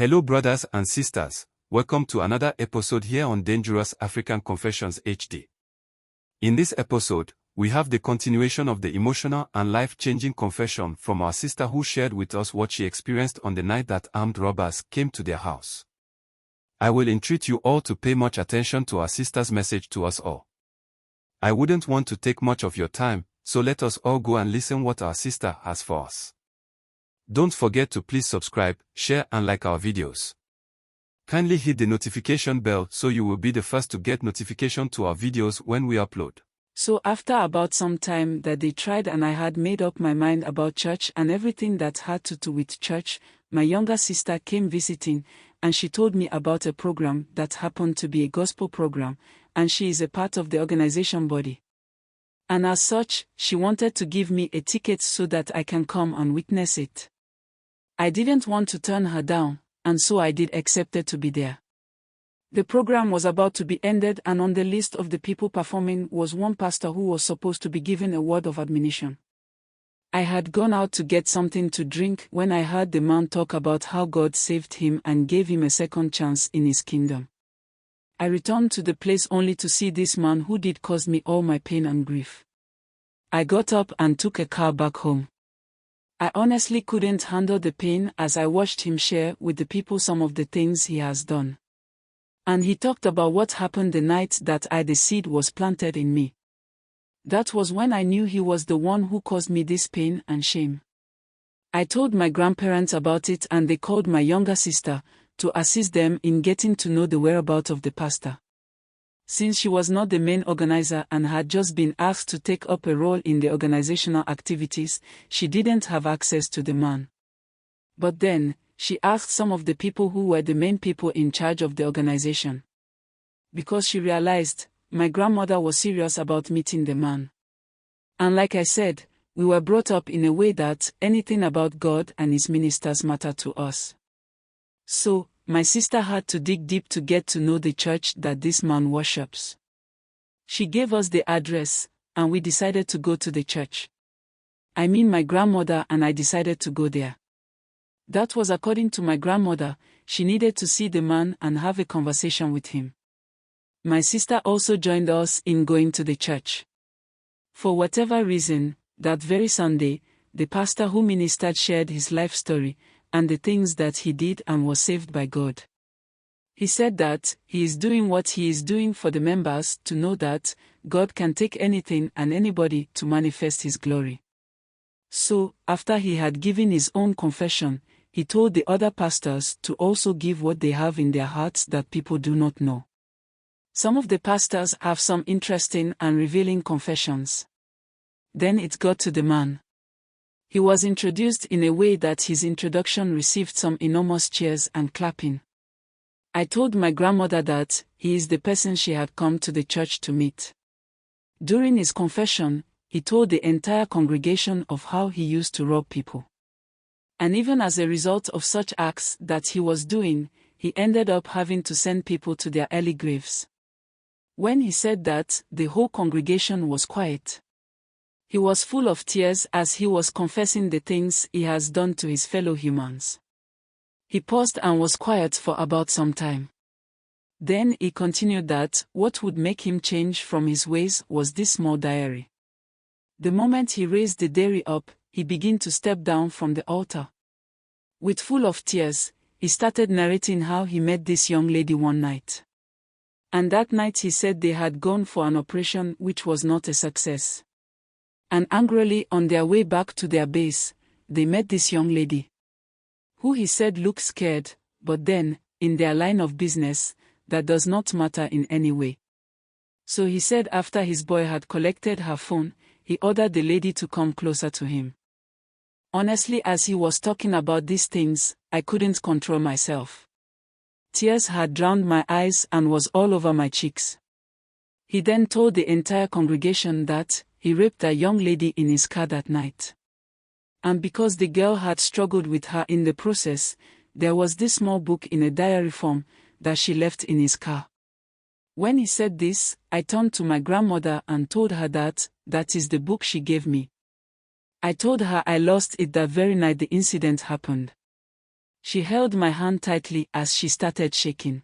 Hello brothers and sisters, welcome to another episode here on Dangerous African Confessions HD. In this episode, we have the continuation of the emotional and life-changing confession from our sister who shared with us what she experienced on the night that armed robbers came to their house. I will entreat you all to pay much attention to our sister's message to us all. I wouldn't want to take much of your time, so let us all go and listen what our sister has for us. Don't forget to please subscribe, share and like our videos. Kindly hit the notification bell so you will be the first to get notification to our videos when we upload. So after about some time that they tried and I had made up my mind about church and everything that had to do with church, my younger sister came visiting and she told me about a program that happened to be a gospel program, and she is a part of the organization body. And as such, she wanted to give me a ticket so that I can come and witness it. I didn't want to turn her down, and so I did accept to be there. The program was about to be ended, and on the list of the people performing was one pastor who was supposed to be given a word of admonition. I had gone out to get something to drink when I heard the man talk about how God saved him and gave him a second chance in his kingdom. I returned to the place only to see this man who did cause me all my pain and grief. I got up and took a car back home. I honestly couldn't handle the pain as I watched him share with the people some of the things he has done. And he talked about what happened the night that the seed was planted in me. That was when I knew he was the one who caused me this pain and shame. I told my grandparents about it and they called my younger sister to assist them in getting to know the whereabouts of the pastor. Since she was not the main organizer and had just been asked to take up a role in the organizational activities, she didn't have access to the man. But then, she asked some of the people who were the main people in charge of the organization. Because she realized, my grandmother was serious about meeting the man. And like I said, we were brought up in a way that anything about God and his ministers mattered to us. So, my sister had to dig deep to get to know the church that this man worships. She gave us the address, and we decided to go to the church. I mean, my grandmother and I decided to go there. That was according to my grandmother. She needed to see the man and have a conversation with him. My sister also joined us in going to the church. For whatever reason, that very Sunday, the pastor who ministered shared his life story, and the things that he did and was saved by God. He said that he is doing what he is doing for the members to know that God can take anything and anybody to manifest his glory. So, after he had given his own confession, he told the other pastors to also give what they have in their hearts that people do not know. Some of the pastors have some interesting and revealing confessions. Then it got to the man. He was introduced in a way that his introduction received some enormous cheers and clapping. I told my grandmother that he is the person she had come to the church to meet. During his confession, he told the entire congregation of how he used to rob people. And even as a result of such acts that he was doing, he ended up having to send people to their early graves. When he said that, the whole congregation was quiet. He was full of tears as he was confessing the things he has done to his fellow humans. He paused and was quiet for about some time. Then he continued that what would make him change from his ways was this small diary. The moment he raised the diary up, he began to step down from the altar. With full of tears, he started narrating how he met this young lady one night. And that night he said they had gone for an operation which was not a success. And angrily on their way back to their base, they met this young lady, who he said looked scared, but then, in their line of business, that does not matter in any way. So he said after his boy had collected her phone, he ordered the lady to come closer to him. Honestly, as he was talking about these things, I couldn't control myself. Tears had drowned my eyes and was all over my cheeks. He then told the entire congregation that he raped a young lady in his car that night. And because the girl had struggled with her in the process, there was this small book in a diary form that she left in his car. When he said this, I turned to my grandmother and told her that is the book she gave me. I told her I lost it that very night the incident happened. She held my hand tightly as she started shaking.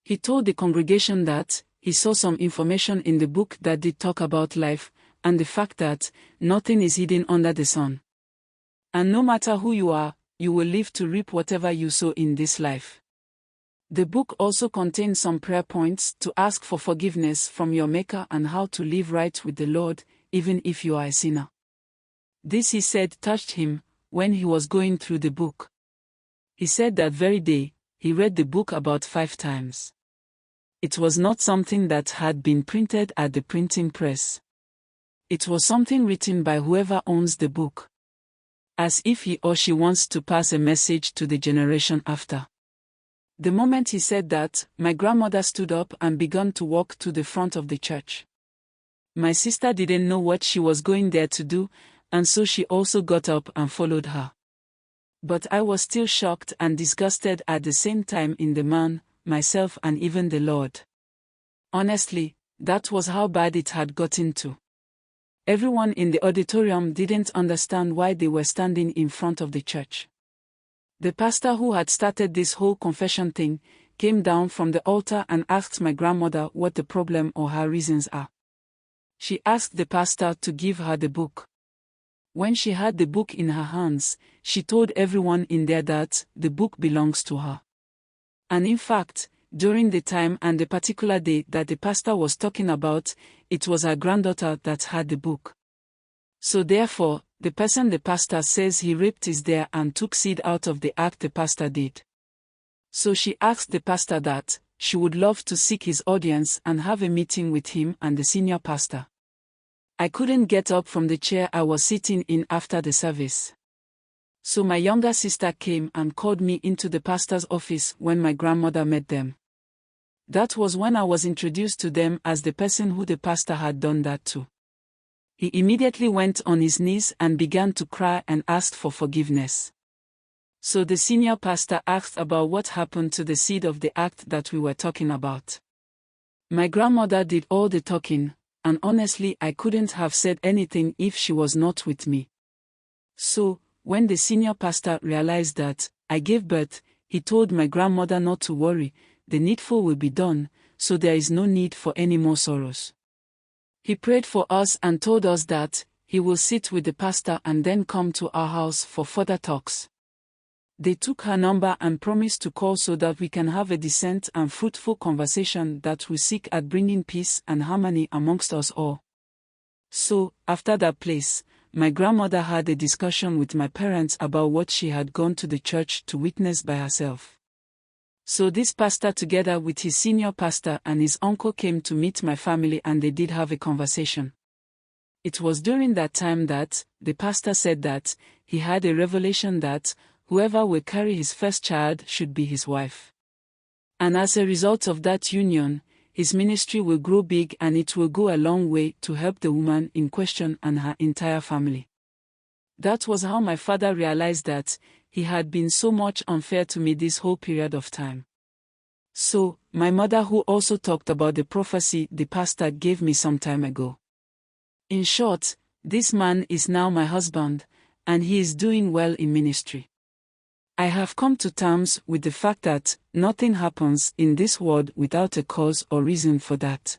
He told the congregation that he saw some information in the book that did talk about life, and the fact that nothing is hidden under the sun. And no matter who you are, you will live to reap whatever you sow in this life. The book also contains some prayer points to ask for forgiveness from your Maker and how to live right with the Lord, even if you are a sinner. This, he said, touched him when he was going through the book. He said that very day, he read the book about 5 times. It was not something that had been printed at the printing press. It was something written by whoever owns the book, as if he or she wants to pass a message to the generation after. The moment he said that, my grandmother stood up and began to walk to the front of the church. My sister didn't know what she was going there to do, and so she also got up and followed her. But I was still shocked and disgusted at the same time in the man, myself, and even the Lord. Honestly, that was how bad it had gotten to. Everyone in the auditorium didn't understand why they were standing in front of the church. The pastor who had started this whole confession thing came down from the altar and asked my grandmother what the problem or her reasons are. She asked the pastor to give her the book. When she had the book in her hands, she told everyone in there that the book belongs to her. And in fact, during the time and the particular day that the pastor was talking about, it was her granddaughter that had the book. So therefore, the person the pastor says he raped is there and took seed out of the act the pastor did. So she asked the pastor that she would love to seek his audience and have a meeting with him and the senior pastor. I couldn't get up from the chair I was sitting in after the service. So my younger sister came and called me into the pastor's office when my grandmother met them. That was when I was introduced to them as the person who the pastor had done that to. He immediately went on his knees and began to cry and asked for forgiveness. So the senior pastor asked about what happened to the seed of the act that we were talking about. My grandmother did all the talking, and honestly I couldn't have said anything if she was not with me. So, when the senior pastor realized that I gave birth, he told my grandmother not to worry, the needful will be done, so there is no need for any more sorrows. He prayed for us and told us that he will sit with the pastor and then come to our house for further talks. They took her number and promised to call so that we can have a decent and fruitful conversation that will seek at bringing peace and harmony amongst us all. So, after that place, my grandmother had a discussion with my parents about what she had gone to the church to witness by herself. So this pastor together with his senior pastor and his uncle came to meet my family and they did have a conversation. It was during that time that the pastor said that he had a revelation that whoever will carry his first child should be his wife. And as a result of that union, his ministry will grow big and it will go a long way to help the woman in question and her entire family. That was how my father realized that he had been so much unfair to me this whole period of time. So, my mother who also talked about the prophecy the pastor gave me some time ago. In short, this man is now my husband, and he is doing well in ministry. I have come to terms with the fact that nothing happens in this world without a cause or reason for that.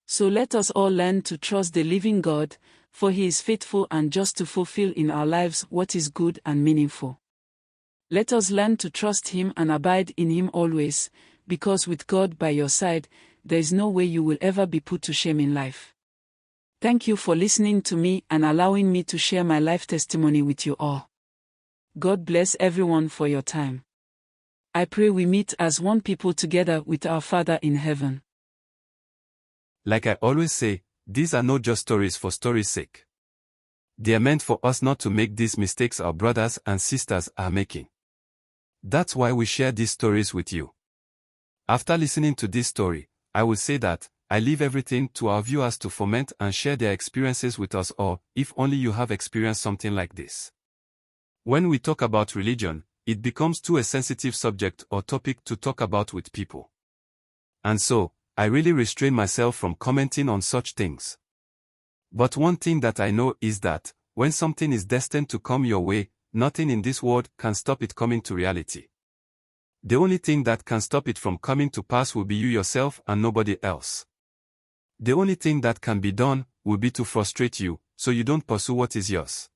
So let us all learn to trust the living God, for He is faithful and just to fulfill in our lives what is good and meaningful. Let us learn to trust Him and abide in Him always, because with God by your side, there is no way you will ever be put to shame in life. Thank you for listening to me and allowing me to share my life testimony with you all. God bless everyone for your time. I pray we meet as one people together with our Father in heaven. Like I always say, these are not just stories for story's sake. They are meant for us not to make these mistakes our brothers and sisters are making. That's why we share these stories with you. After listening to this story, I will say that I leave everything to our viewers to foment and share their experiences with us all, if only you have experienced something like this. When we talk about religion, it becomes too a sensitive subject or topic to talk about with people. And so, I really restrain myself from commenting on such things. But one thing that I know is that, when something is destined to come your way, nothing in this world can stop it coming to reality. The only thing that can stop it from coming to pass will be you yourself and nobody else. The only thing that can be done will be to frustrate you, so you don't pursue what is yours.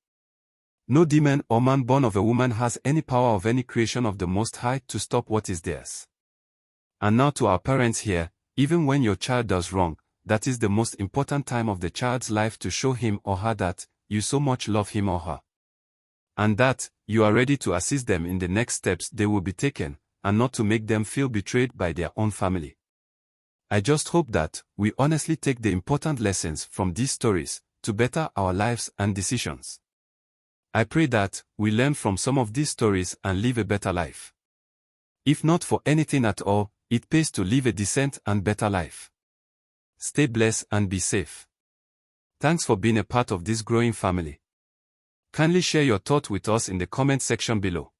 No demon or man born of a woman has any power of any creation of the Most High to stop what is theirs. And now to our parents here, even when your child does wrong, that is the most important time of the child's life to show him or her that you so much love him or her. And that you are ready to assist them in the next steps they will be taken, and not to make them feel betrayed by their own family. I just hope that we honestly take the important lessons from these stories to better our lives and decisions. I pray that we learn from some of these stories and live a better life. If not for anything at all, it pays to live a decent and better life. Stay blessed and be safe. Thanks for being a part of this growing family. Kindly share your thought with us in the comment section below.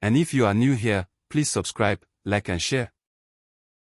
And if you are new here, please subscribe, like and share.